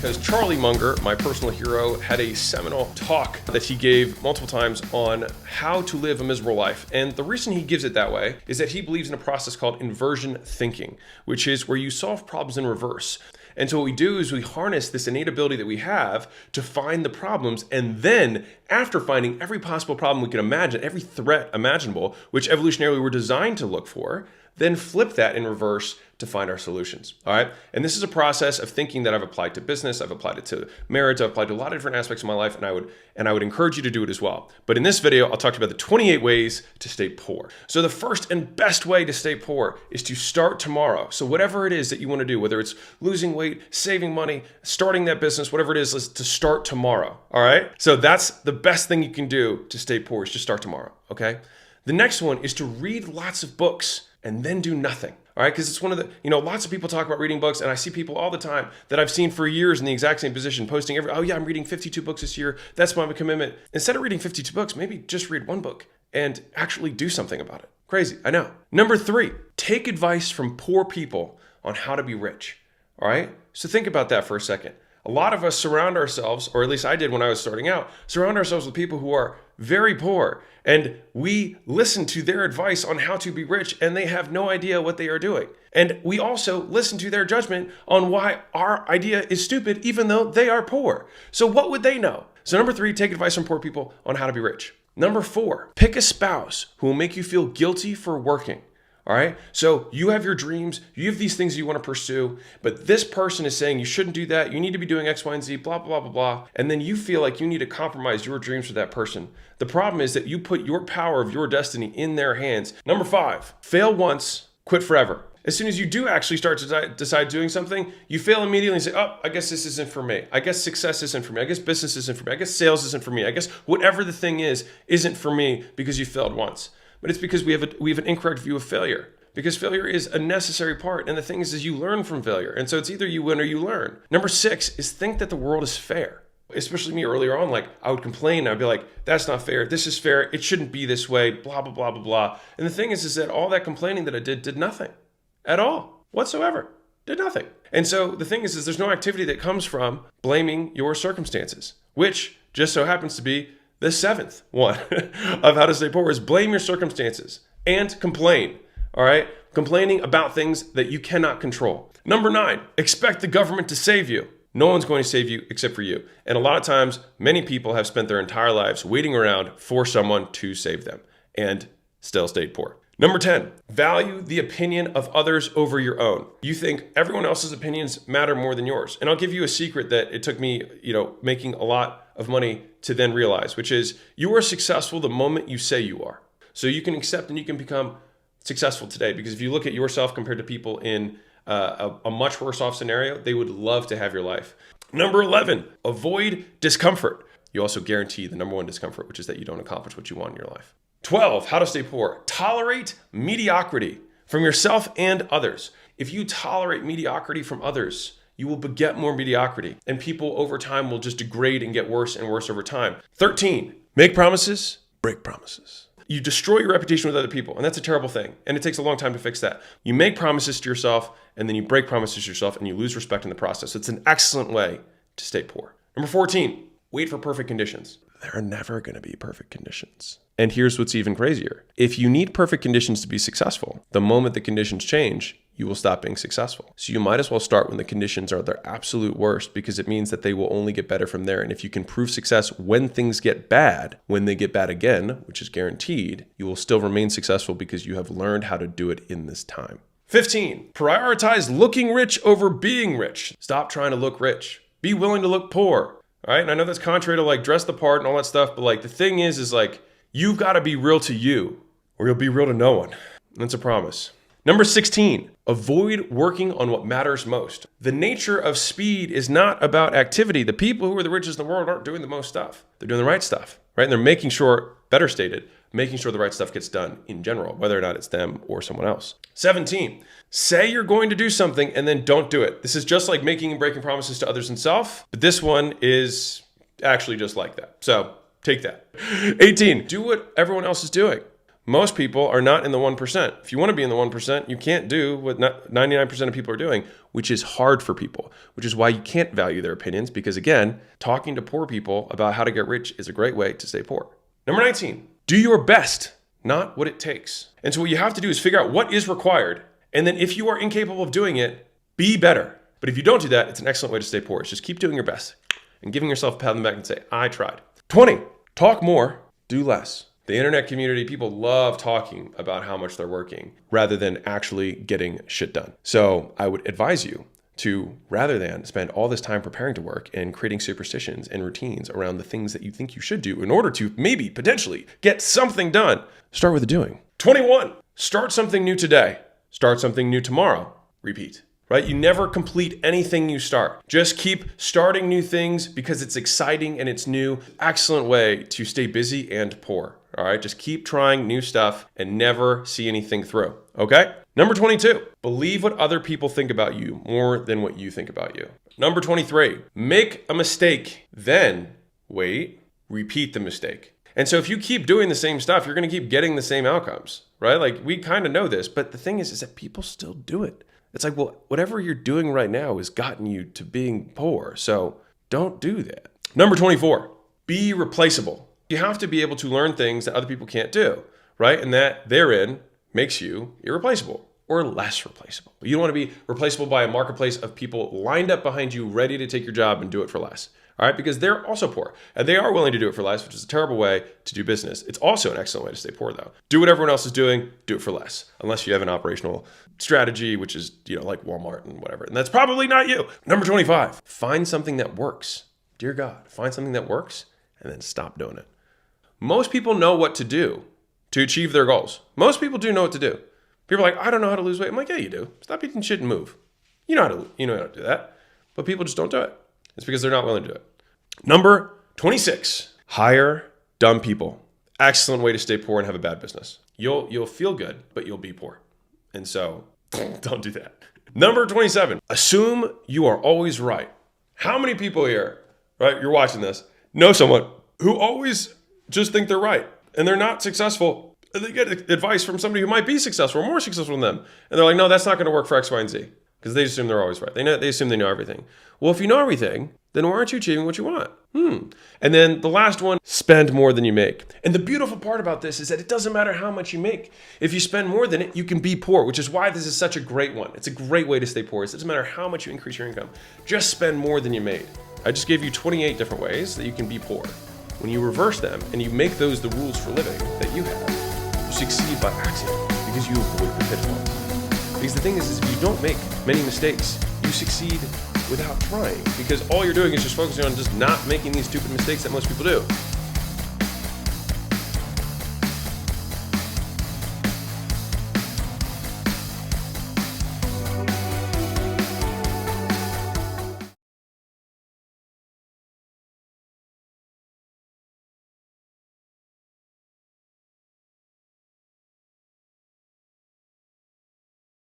because Charlie Munger, my personal hero, had a seminal talk that he gave multiple times on how to live a miserable life. And the reason he gives it that way is that he believes in a process called inversion thinking, which is where you solve problems in reverse. And so what we do is we harness this innate ability that we have to find the problems, and then after finding every possible problem we can imagine, every threat imaginable, which evolutionarily we're designed to look for, then flip that in reverse to find our solutions. All right. And this is a process of thinking that I've applied to business. I've applied it to marriage. I've applied to a lot of different aspects of my life. And I would encourage you to do it as well. But in this video, I'll talk to you about the 28 ways to stay poor. So the first and best way to stay poor is to start tomorrow. So whatever it is that you want to do, whether it's losing weight, saving money, starting that business, whatever it is to start tomorrow. All right. So that's the best thing you can do to stay poor is just start tomorrow. Okay. The next one is to read lots of books and then do nothing. All right, because it's one of the, lots of people talk about reading books, and I see people all the time that I've seen for years in the exact same position posting I'm reading 52 books this year. That's my commitment. Instead of reading 52 books, maybe just read one book and actually do something about it. Crazy, I know. Number 3, take advice from poor people on how to be rich. All right, so think about that for a second. A lot of us surround ourselves, or at least I did when I was starting out, surround ourselves with people who are very poor, and we listen to their advice on how to be rich, and they have no idea what they are doing. And we also listen to their judgment on why our idea is stupid, even though they are poor. So what would they know? So number 3, take advice from poor people on how to be rich. Number 4, pick a spouse who will make you feel guilty for working. All right. So you have your dreams, you have these things you want to pursue, but this person is saying you shouldn't do that. You need to be doing X, Y, and Z, blah, blah, blah, blah. And then you feel like you need to compromise your dreams for that person. The problem is that you put your power of your destiny in their hands. Number 5, fail once, quit forever. As soon as you do actually start to decide doing something, you fail immediately and say, I guess this isn't for me. I guess success isn't for me. I guess business isn't for me. I guess sales isn't for me. I guess whatever the thing is isn't for me because you failed once. But it's because we have an incorrect view of failure. Because failure is a necessary part. And the thing is you learn from failure. And so it's either you win or you learn. Number 6 is think that the world is fair. Especially me earlier on, I would complain. I'd be like, that's not fair. This is fair. It shouldn't be this way, blah, blah, blah, blah, blah. And the thing is that all that complaining that I did nothing at all whatsoever. Did nothing. And so the thing is there's no activity that comes from blaming your circumstances, which just so happens to be the 7th one of how to stay poor is blame your circumstances and complain. All right. Complaining about things that you cannot control. Number 9, expect the government to save you. No one's going to save you except for you. And a lot of times, many people have spent their entire lives waiting around for someone to save them and still stayed poor. Number 10, value the opinion of others over your own. You think everyone else's opinions matter more than yours. And I'll give you a secret that it took me, making a lot of money to then realize, which is you are successful the moment you say you are. So you can accept and you can become successful today, because if you look at yourself compared to people in a much worse off scenario, they would love to have your life. Number 11, avoid discomfort. You also guarantee the number 1 discomfort, which is that you don't accomplish what you want in your life. 12, how to stay poor. Tolerate mediocrity from yourself and others. If you tolerate mediocrity from others, you will beget more mediocrity, and people over time will just degrade and get worse and worse over time. 13, make promises, break promises. You destroy your reputation with other people, and that's a terrible thing, and it takes a long time to fix that. You make promises to yourself, and then you break promises to yourself, and you lose respect in the process. It's an excellent way to stay poor. Number 14, wait for perfect conditions. There are never going to be perfect conditions. And here's what's even crazier. If you need perfect conditions to be successful, the moment the conditions change, you will stop being successful. So you might as well start when the conditions are their absolute worst, because it means that they will only get better from there. And if you can prove success when things get bad, when they get bad again, which is guaranteed, you will still remain successful because you have learned how to do it in this time. 15, prioritize looking rich over being rich. Stop trying to look rich. Be willing to look poor. All right. And I know that's contrary to dress the part and all that stuff, but the thing is you've got to be real to you or you'll be real to no one. That's a promise. Number 16, avoid working on what matters most. The nature of speed is not about activity. The people who are the richest in the world aren't doing the most stuff. They're doing the right stuff, right? And they're making sure, better stated, making sure the right stuff gets done in general, whether or not it's them or someone else. 17, say you're going to do something and then don't do it. This is just like making and breaking promises to others and self, but this one is actually just like that. So take that. 18, do what everyone else is doing. Most people are not in the 1%. If you want to be in the 1%, you can't do what 99% of people are doing, which is hard for people, which is why you can't value their opinions because, again, talking to poor people about how to get rich is a great way to stay poor. Number 19, do your best, not what it takes. And so what you have to do is figure out what is required. And then if you are incapable of doing it, be better. But if you don't do that, it's an excellent way to stay poor. It's just keep doing your best and giving yourself a pat on the back and say, I tried. 20, talk more, do less. The internet community, people love talking about how much they're working rather than actually getting shit done. So I would advise you to, rather than spend all this time preparing to work and creating superstitions and routines around the things that you think you should do in order to maybe potentially get something done, start with the doing. 21, start something new today. Start something new tomorrow. Repeat. Right? You never complete anything you start. Just keep starting new things because it's exciting and it's new. Excellent way to stay busy and poor. All right? Just keep trying new stuff and never see anything through. Okay? Number 22, believe what other people think about you more than what you think about you. Number 23, make a mistake, then wait, repeat the mistake. And so if you keep doing the same stuff, you're going to keep getting the same outcomes, right? Like we kind of know this, but the thing is that people still do it. It's like, well, whatever you're doing right now has gotten you to being poor. So don't do that. Number 24, be replaceable. You have to be able to learn things that other people can't do, right? And that therein makes you irreplaceable or less replaceable. You don't want to be replaceable by a marketplace of people lined up behind you, ready to take your job and do it for less. All right, because they're also poor and they are willing to do it for less, which is a terrible way to do business. It's also an excellent way to stay poor though. Do what everyone else is doing, do it for less, unless you have an operational strategy, which is, like Walmart and whatever. And that's probably not you. Number 25, find something that works. Dear God, find something that works and then stop doing it. Most people know what to do to achieve their goals. Most people do know what to do. People are like, I don't know how to lose weight. I'm like, yeah, you do. Stop eating shit and move. You know how to do that. But people just don't do it. It's because they're not willing to do it. Number 26, hire dumb people. Excellent way to stay poor and have a bad business. You'll feel good, but you'll be poor. And so don't do that. Number 27, assume you are always right. How many people here, right, you're watching this, know someone who always just think they're right and they're not successful? And they get advice from somebody who might be successful or more successful than them. And they're like, no, that's not going to work for X, Y, and Z. Because they assume they're always right. They assume they know everything. Well, if you know everything, then why aren't you achieving what you want? And then the last one, spend more than you make. And the beautiful part about this is that it doesn't matter how much you make. If you spend more than it, you can be poor, which is why this is such a great one. It's a great way to stay poor. It doesn't matter how much you increase your income. Just spend more than you made. I just gave you 28 different ways that you can be poor. When you reverse them and you make those the rules for living that you have, you succeed by accident because you avoid the pitfalls. Because the thing is if you don't make many mistakes, you succeed without trying. Because all you're doing is just focusing on just not making these stupid mistakes that most people do.